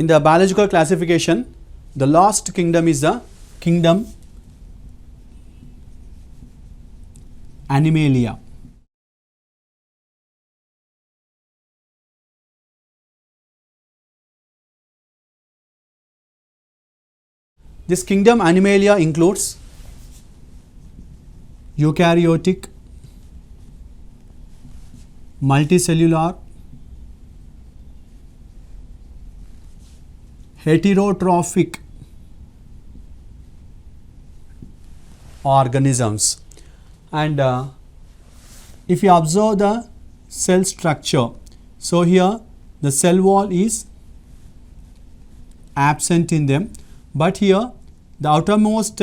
the biological classification, the last kingdom is the Kingdom Animalia. This Kingdom Animalia includes eukaryotic, multicellular, heterotrophic organisms. And if you observe the cell structure, so here the cell wall is absent in them, but here the outermost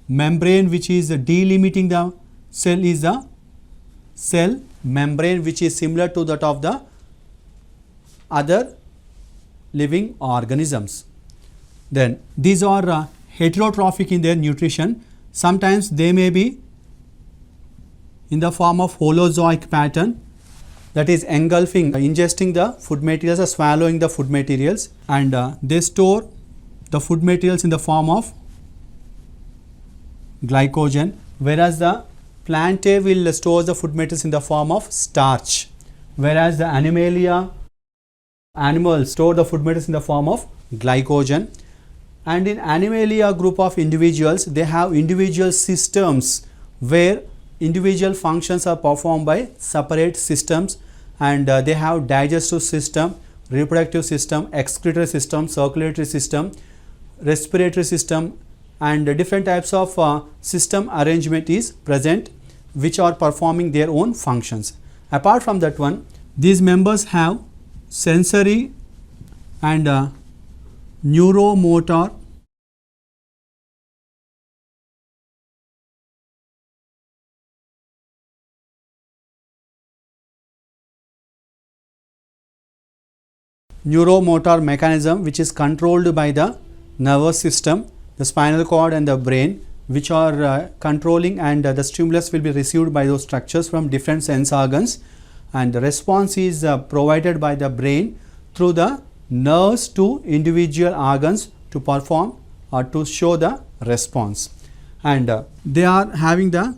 membrane which is delimiting the cell is the cell membrane, which is similar to that of the other living organisms. Then these are heterotrophic in their nutrition. Sometimes they may be in the form of holozoic pattern, that is engulfing, ingesting the food materials or swallowing the food materials, and they store the food materials in the form of glycogen, whereas the plantae will store the food materials in the form of starch, whereas the Animalia animals store the food materials in the form of glycogen. And in Animalia group of individuals, they have individual systems where individual functions are performed by separate systems, and they have digestive system, reproductive system, excretory system, circulatory system, respiratory system, and different types of system arrangement is present, which are performing their own functions. Apart from that one, these members have sensory and neuromotor mechanism, which is controlled by the nervous system, the spinal cord and the brain, which are controlling, and the stimulus will be received by those structures from different sense organs, and the response is provided by the brain through the nerves to individual organs to perform or to show the response. And they are having the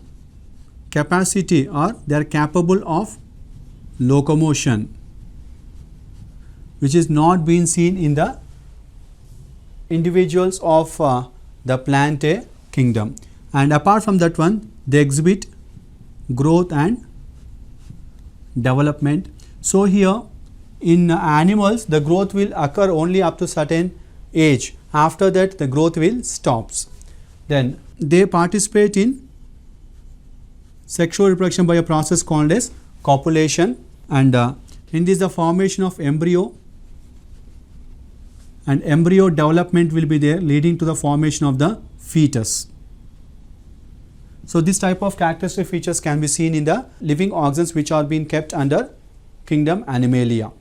capacity, or they are capable of locomotion, which is not being seen in the individuals of the plantae kingdom. And apart from that one, they exhibit growth and development. So here in animals, the growth will occur only up to certain age. After that, the growth will stops. Then they participate in sexual reproduction by a process called as copulation, and in this the formation of embryo, and embryo development will be there, leading to the formation of the fetus. So this type of characteristic features can be seen in the living organisms which are being kept under Kingdom Animalia.